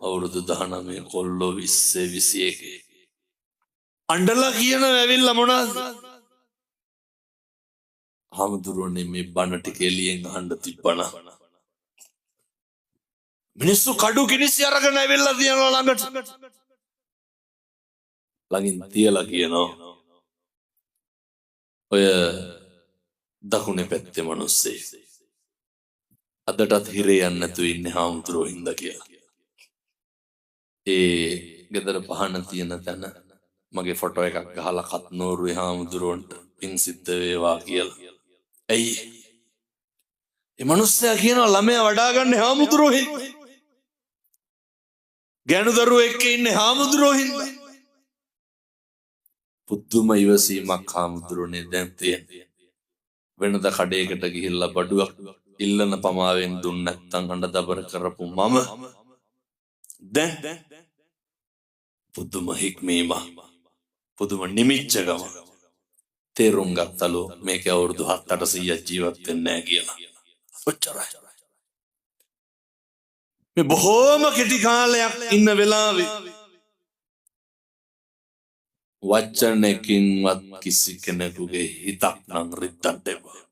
අවුරුදු 19 කොල්ලෝ 20 21 අඬලා කියන ඇවිල්ලා මොනවද හාමුදුරුවනේ මේ බණ ටික එළියෙන් අහන්න තිබ්බනා මිනිස්සු කඩු කිනිසි අරගෙන ඇවිල්ලා තියනවා ළඟට ළඟින් තියලා කියනවා ඔය දකුණේ පැත්තේ මිනිස්සේ අදටත් හිරේ යන්නේ නැතුව ඉන්නේ හාමුදුරුවෝ හින්දා කියලා. ඒ ගෙදර පහන තියෙන තැන මගේ ෆොටෝ එකක් ගහලා කත්නෝරුවේ හාමුදුරුවන්ට පින් සිද්ධ වේවා කියලා. ඇයි? ඒ මිනිස්සයා කියනවා ළමයා වඩා ගන්න හාමුදුරුවෝ හින්දා. ගෑනු දරුවෝ එක්ක ඉන්නේ හාමුදුරුවෝ හින්දා. පුදුම ඉවසීමක් හාමුදුරුවනේ දැන් තියෙන්නේ. වෙනද කඩේකට ගිහිල්ලා බඩුවක් ඉල්ලන පමාවෙන් දුන්න නැත්නම් අඬ දබර කරපු මම දැන් පුදුම හික්මීම පුදුම නිමිච්චකම තේරුම් ගත්තලු මේක අවුරුදු 7-800 ජීවත් වෙන්නේ නැහැ කියලා. ඔච්චරයි. මේ බොහෝම කෙටි කාලයක් ඉන්න වෙලාවේ වචනකින්වත් කිසි කෙනෙකුගේ හිතක් නම් රිද්දන්න එපා.